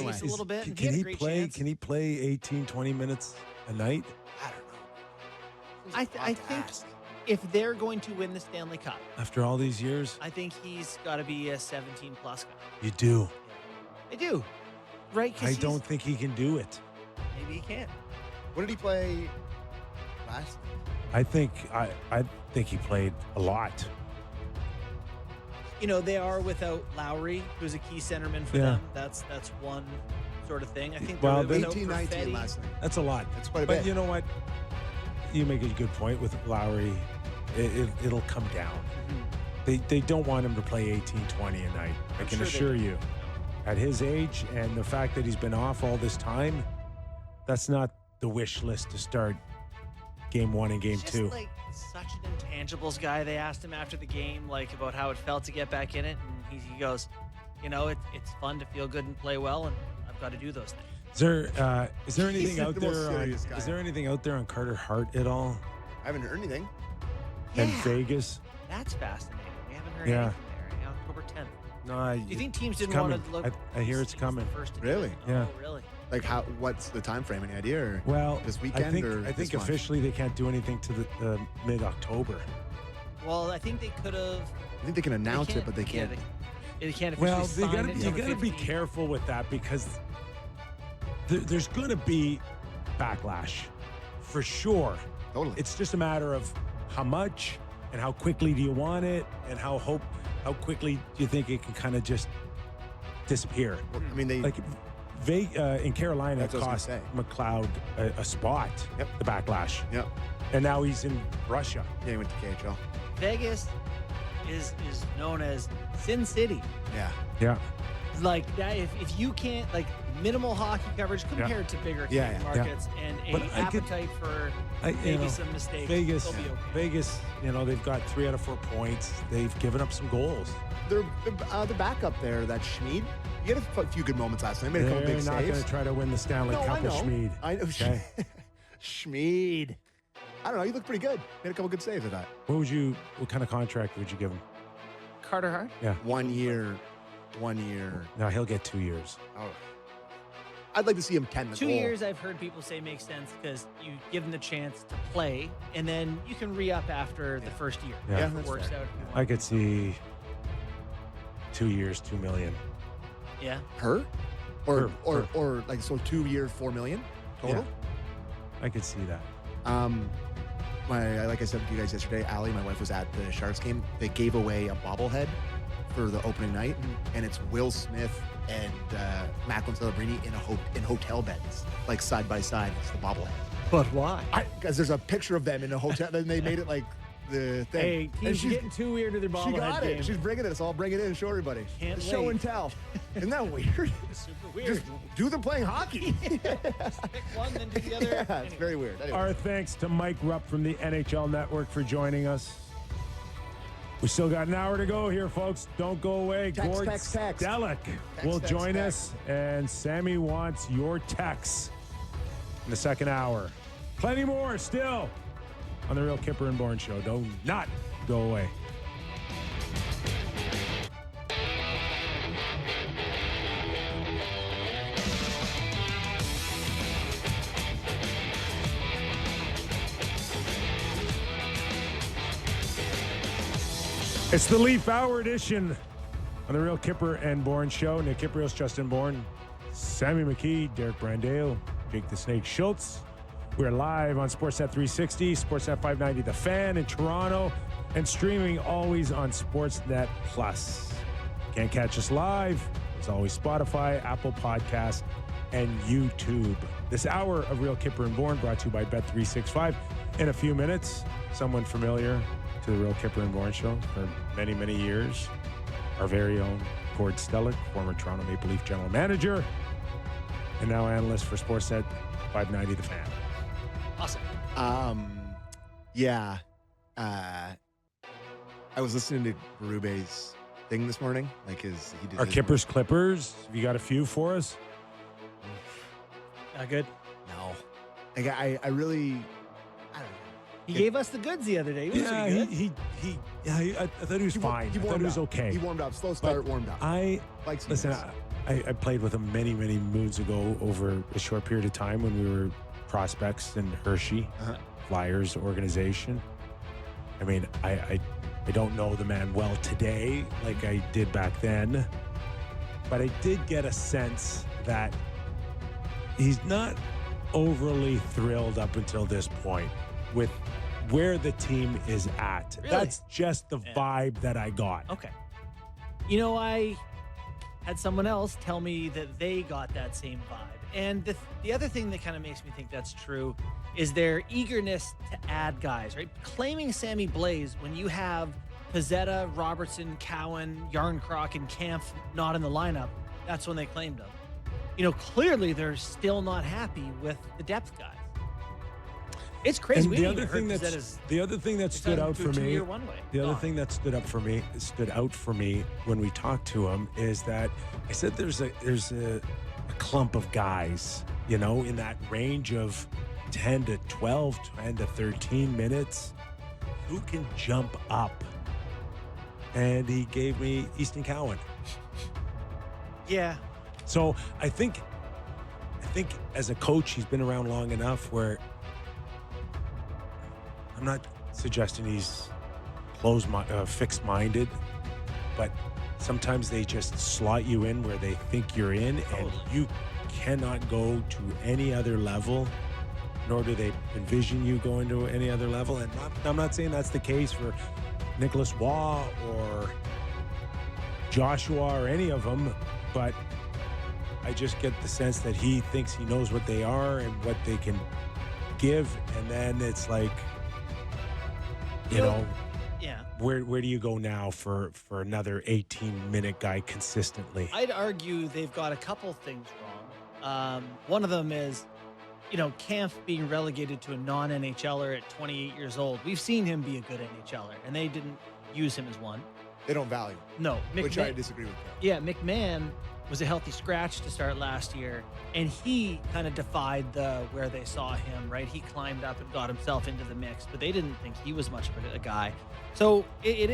one way. a little bit. and Can had a he great play? chance. Can he play 18, 20 minutes a night? I don't know. I think if they're going to win the Stanley Cup, After all these years? I think he's got to be a 17-plus guy. You do. I do. Right? 'Cause I don't think he can do it. Maybe he can. What did he play last? I think he played a lot. You know, they are without Lowry, who's a key centerman for Yeah. them. That's one sort of thing. I think Well, they're they- without 18-19 Perfetti. last night. That's a lot. That's quite a But bit. you know what? You make a good point with Lowry. It'll come down. They don't want him to play 18, 20 a night. I can sure they assure don't. you. At his age and the fact that he's been off all this time, that's not the wish list to start game one and game He's just two. like such an intangibles guy. They asked him after the game, like about how it felt to get back in it, and he goes, you know, it's fun to feel good and play well, and I've got to do those things. Is there anything He's out the most there? serious guy. Is there anything out there on Carter Hart at all? I haven't heard anything. And Yeah. Vegas? That's fascinating. We haven't heard Yeah. anything there. October 10th. No, Do you think teams it's didn't want to coming. look? I hear it's He's coming. the first to do Really? it. Yeah. Oh, really? Like how? What's the time frame? Any idea? Or Well, this weekend or I think this month? officially they can't do anything to the mid-October. Well, I think they could have. I think they can announce it, but they can't. They can't Well, officially sign it you until the gotta be 15th. careful with that because there's going to be backlash for sure. Totally. It's just a matter of how much and how quickly do you want it, and how quickly do you think it can kind of just disappear. I mean, they. Like in Carolina, it That's what I was cost gonna McLeod a spot. Yep. The backlash, Yep. and now he's in Russia. Yeah, he went to KHL. Vegas is known as Sin City. Yeah. Yeah. Like that, if you can't like minimal hockey coverage compared to bigger Yeah, Canadian yeah. markets and But a I could- appetite for You maybe know, some mistakes, Vegas, they'll be okay. Vegas, they've got 3 out of 4 points. They've given up some goals. The backup there, that Schmid. You had a few good moments last night. Made a couple They're big not saves. going to try to win the Stanley No, I Cup with know. Schmid. I know. Okay. Schmid. I don't know. You look pretty good. Made a couple good saves, I thought. What kind of contract would you give him? Carter Hart. Yeah. 1 year. 1 year. No, he'll get 2 years. Oh. I'd like to see him 10 the 2 goal. years, I've heard people say makes sense because you give them the chance to play, and then you can re-up after the first year. Yeah. If it That's works fair. out. if you want. I could see 2 years, $2 million. Yeah. Her? Or, Her. or like, so 2 years, 4 million total? I could see that. Like I said to you guys yesterday, Allie, my wife, was at the Sharks game. They gave away a bobblehead for the opening night, and it's Will Smith and Macklin Celebrini in hotel beds, like side by side. It's the bobblehead. But why? Because there's a picture of them in a hotel. Then they made it like the thing. Hey, And teams are she's- getting too weird to their She bobblehead got game. it. She's bringing it. So I'll bring it in and show everybody. Can't Show wait. and tell. Isn't that weird? Super weird. Just do them playing hockey. Pick one, then do the other. Yeah, it's Anyway. very weird. Anyway. Our thanks to Mike Rupp from the NHL Network for joining us. We still got an hour to go here, folks. Don't go away. Text, Gord text, text. Stellick will text, join text. us, and Sammy wants your texts in the second hour. Plenty more still on the Real Kipper and Bourne Show. Do not go away. It's the Leaf Hour edition on the Real Kipper and Bourne Show. Nick Kypreos, Justin Bourne, Sammy McKee, Derek Brandale, Jake the Snake Schultz. We're live on Sportsnet 360, Sportsnet 590 The Fan in Toronto, and streaming always on Sportsnet Plus. Can't catch us live. It's always Spotify, Apple Podcasts, and YouTube. This hour of Real Kipper and Bourne brought to you by Bet365. In a few minutes, someone familiar to the Real Kipper and Bourne Show for many, many years. Our very own Gord Stellick, former Toronto Maple Leaf general manager, and now analyst for Sportsnet 590 The Fan. Awesome. Yeah. I was listening to Berube's thing this morning. Like he did Our his- Kippers Clippers, have you got a few for us? Not good. No. Like I really, I don't know. He gave us the goods the other day. He was Yeah, pretty good. I thought he was fine. I thought he was okay. He warmed up. Slow start, warmed up. I Like listen. Stevens. I played with him many, many moons ago over a short period of time when we were prospects in Hershey, Flyers organization. I mean, I don't know the man well today like I did back then, but I did get a sense that he's not overly thrilled up until this point with where the team is at. Really? That's just the vibe that I got. Okay. You know, I had someone else tell me that they got that same vibe. And the other thing that kind of makes me think that's true is their eagerness to add guys, right? Claiming Sammy Blais when you have Pizzetta, Robertson, Cowan, Yarncroc, and Kampf not in the lineup, that's when they claimed him. You know, clearly they're still not happy with the depth guys. It's crazy. And the other thing that stood out for me, stood out for me when we talked to him is that I said there's a clump of guys, you know, in that range of 10 to 12, 10 to 13 minutes who can jump up. And he gave me Easton Cowan. Yeah. So I think as a coach, he's been around long enough where I'm not suggesting he's fixed-minded, but sometimes they just slot you in where they think you're in, and you cannot go to any other level, nor do they envision you going to any other level. And I'm not saying that's the case for Nicholas Waugh or Joshua or any of them, but I just get the sense that he thinks he knows what they are and what they can give, and then it's like, you know, yeah. Where do you go now for another 18-minute guy consistently? I'd argue they've got a couple things wrong. One of them is, you know, Kampf being relegated to a non-NHLer at 28 years old. We've seen him be a good NHLer, and they didn't use him as one. They don't value. No. Which I disagree with. Yeah, McMahon was a healthy scratch to start last year, and he kind of defied where they saw him, right? He climbed up and got himself into the mix, but they didn't think he was much of a guy. So it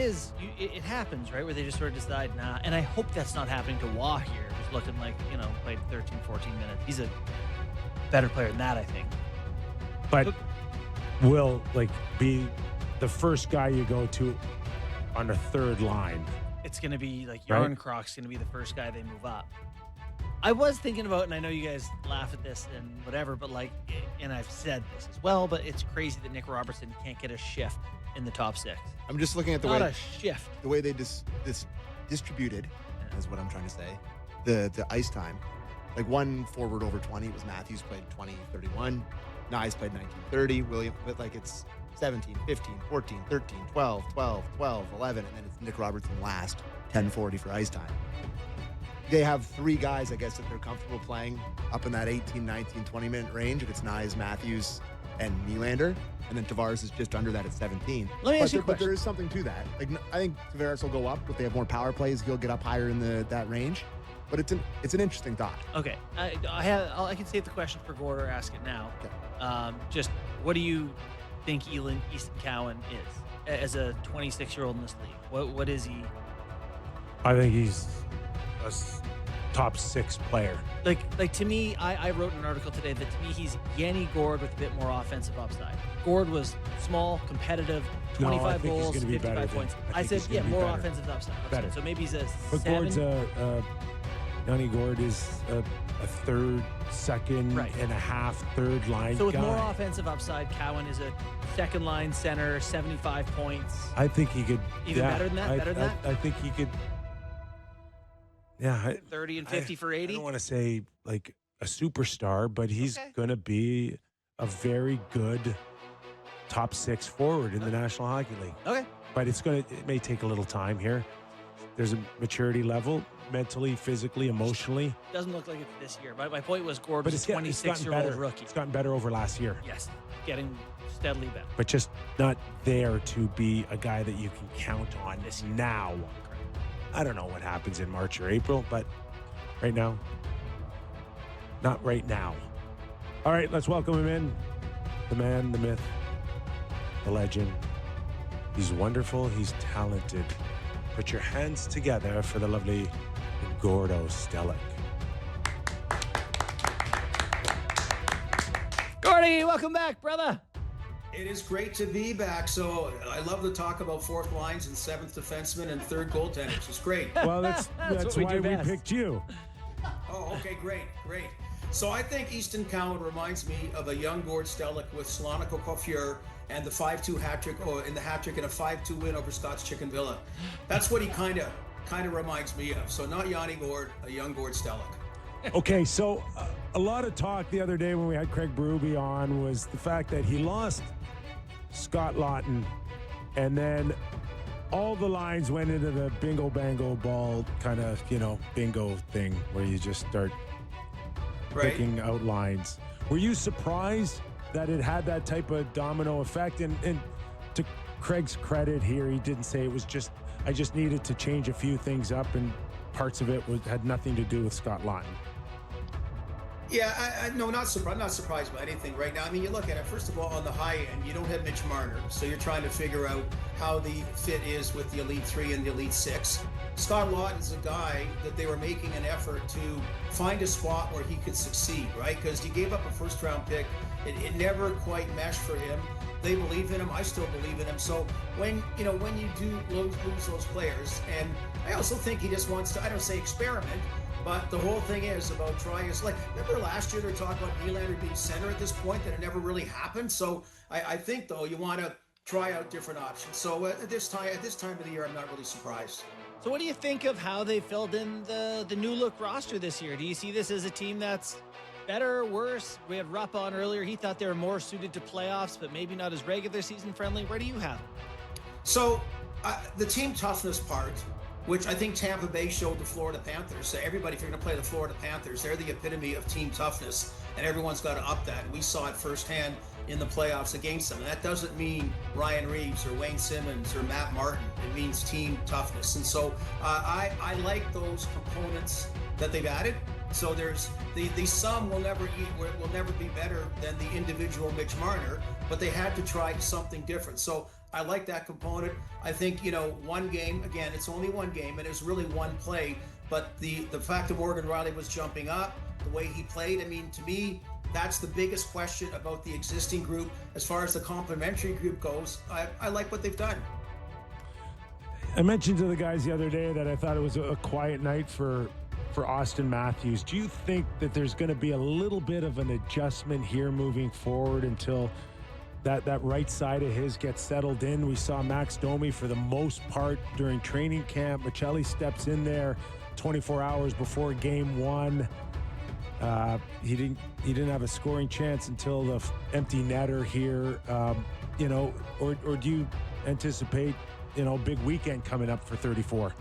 happens, right, where they just sort of decide, nah. And I hope that's not happening to Waugh here, who's looking like, you know, played 13, 14 minutes. He's a better player than that, I think. But will, like, be the first guy you go to on a third line. It's going to be like Right. Yarncroc's going to be the first guy they move up. I was thinking about, and I know you guys laugh at this and whatever, but like, and I've said this as well, but it's crazy that Nick Robertson can't get a shift in the top six. I'm just looking at the Not way a shift. the way they distributed, is what I'm trying to say, the ice time. Like one forward over 20 was Matthews, played 20-31. Nyes played 19-30. William, but like it's 17, 15, 14, 13, 12, 12, 12, 11, and then it's Nick Robertson last, 10:40 for ice time. They have three guys, I guess, that they're comfortable playing up in that 18, 19, 20-minute range. If it's Nyes, Matthews, and Nylander, and then Tavares is just under that at 17. Let me ask you a But question. there is something to that. Like I think Tavares will go up, but they have more power plays. He'll get up higher in that range. But it's an interesting thought. Okay, I can save the question for Gord or ask it now. Okay. Just what do you think Easton Cowan is as a 26-year-old in this league? What is he? I think he's a top six player. Like to me, I wrote an article today that to me he's Yanni Gord with a bit more offensive upside. Gord was small, competitive, 25 think he's goals, gonna be 55 better than- points. I I think said, he's yeah, gonna be more better. offensive upside. Better. So maybe he's a But 7. Gord's Yanni Gord is a third, second Right. and a half, third line So with guy. more offensive upside, Cowan is a second line center, 75 points. I think he could. Even better than that? Better than that? I think he could. Yeah. 30 and 50 for 80. I don't want to say like a superstar, but he's Okay. going to be a very good top six forward in the National Hockey League. Okay. But it may take a little time here. There's a maturity level, mentally, physically, emotionally. Doesn't look like it's this year. My point was Gord But was it's a gotten 26-year-old better. rookie. It's gotten better over last year. Yes, getting steadily better. But just not there to be a guy that you can count on This year. now. I don't know what happens in March or April, but right now, not right now. All right, let's welcome him in. The man, the myth, the legend. He's wonderful. He's talented. Put your hands together for the lovely Gordo Stellick. Yanni, welcome back, brother. It is great to be back. So I love to talk about fourth lines and seventh defenseman and third goaltenders. It's great. Well, that's what we why do we best. picked you. Oh, okay, great. So I think Easton Cowan reminds me of a young Gord Stellick with Slonico Coiffure and the 5-2 hat trick, or in the hat trick and a 5-2 win over Scott's Chicken Villa. That's what he kind of reminds me of. So not Yanni Gord, a young Gord Stellick. Okay, so a lot of talk the other day when we had Craig Berube on was the fact that he lost Scott Lawton, and then all the lines went into the bingo bango ball kind of, bingo thing where you just start picking out lines. Were you surprised that it had that type of domino effect? And to Craig's credit here, he didn't say it was just, I just needed to change a few things up, and parts of it had nothing to do with Scott Lawton. Yeah, no, not surprised by anything right now. I mean, you look at it, first of all, on the high end, you don't have Mitch Marner, so you're trying to figure out how the fit is with the Elite 3 and the Elite 6. Scott Lawton's a guy that they were making an effort to find a spot where he could succeed, right? Because he gave up a first-round pick. It never quite meshed for him. They believe in him. I still believe in him. So when you do lose those players, and I also think he just wants to, I don't say experiment, but the whole thing is about trying. It's like, remember last year they were talking about Nylander being center at this point, that it never really happened. So I think, though, you want to try out different options. So at this time of the year, I'm not really surprised. So what do you think of how they filled in the new look roster this year? Do you see this as a team that's better or worse? We had Rupp on earlier. He thought they were more suited to playoffs, but maybe not as regular season friendly. Where do you have them? So the team toughness part, which I think Tampa Bay showed the Florida Panthers. So everybody, if you're going to play the Florida Panthers, they're the epitome of team toughness, and everyone's got to up that. And we saw it firsthand in the playoffs against them. And that doesn't mean Ryan Reeves or Wayne Simmons or Matt Martin. It means team toughness. And so I like those components that they've added. So there's the sum will never be better than the individual Mitch Marner, but they had to try something different. So I like that component. I think, one game, again, it's only one game, and it's really one play, but the fact that Morgan Riley was jumping up, the way he played, I mean, to me, that's the biggest question about the existing group. As far as the complementary group goes, I like what they've done. I mentioned to the guys the other day that I thought it was a quiet night for Austin Matthews. Do you think that there's going to be a little bit of an adjustment here moving forward until that right side of his gets settled in? We saw Max Domi for the most part during training camp. Michelli steps in there 24 hours before game one. He didn't have a scoring chance until the empty netter here. Or do you anticipate big weekend coming up for 34?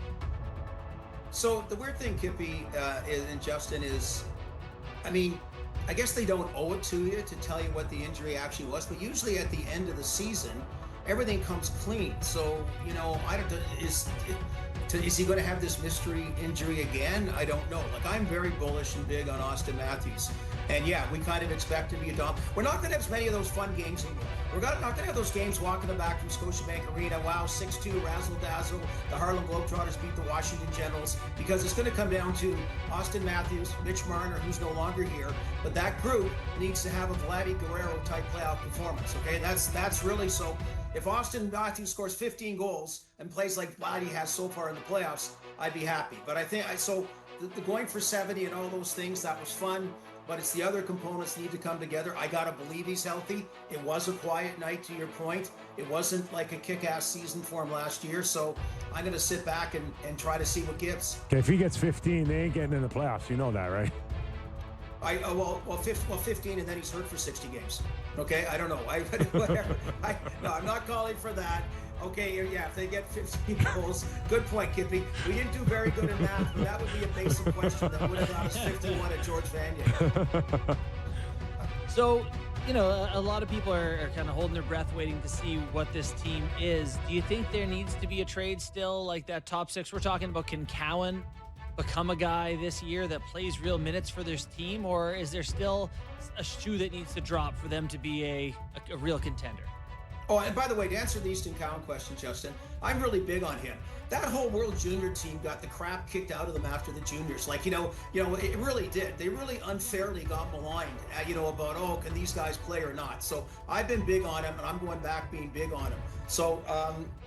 So the weird thing, Kippy, and Justin, is, I mean, I guess they don't owe it to you to tell you what the injury actually was, but usually at the end of the season, everything comes clean. So, I don't, is he going to have this mystery injury again? I don't know. Like, I'm very bullish and big on Austin Matthews. And yeah, we kind of expect to be a dom. We're not going to have as many of those fun games anymore. We're not going to have those games walking them back from Scotiabank Arena. Wow, 6-2, razzle-dazzle. The Harlem Globetrotters beat the Washington Generals. Because it's going to come down to Austin Matthews, Mitch Marner, who's no longer here. But that group needs to have a Vladdy Guerrero-type playoff performance, okay? That's really so. If Austin Matthews scores 15 goals and plays like Vladdy has so far in the playoffs, I'd be happy. But I think, the going for 70 and all those things, that was fun. But it's the other components need to come together. I got to believe he's healthy. It was a quiet night, to your point. It wasn't like a kick-ass season for him last year. So I'm going to sit back and try to see what gives. Okay, if he gets 15, they ain't getting in the playoffs. You know that, right? 15, and then he's hurt for 60 games. Okay, I don't know. Whatever. No, I'm not calling for that. Okay, yeah, if they get 15 goals, good point, Kippy. We didn't do very good in math, but that would be a basic question that would have got us 51 at George Vanier. So, a lot of people are kind of holding their breath waiting to see what this team is. Do you think there needs to be a trade still, like that top six we're talking about? Can Cowan become a guy this year that plays real minutes for this team, or is there still a shoe that needs to drop for them to be a real contender? Oh, and by the way, to answer the Easton Cowan question, Justin, I'm really big on him. That whole World Junior team got the crap kicked out of them after the juniors. Like, it really did. They really unfairly got maligned, about, can these guys play or not? So I've been big on him, and I'm going back being big on him. So,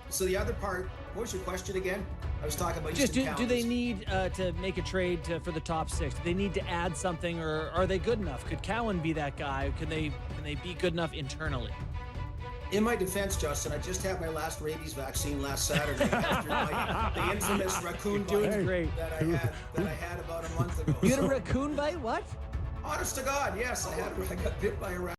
so the other part, what was your question again? I was talking about just Easton do they need to make a trade for the top six? Do they need to add something, or are they good enough? Could Cowan be that guy? Can they be good enough internally? In my defense, Justin, I just had my last rabies vaccine last Saturday after the infamous raccoon bite Great. that I had about a month ago. You had a raccoon bite? What? Honest to God, yes, I got bit by a raccoon.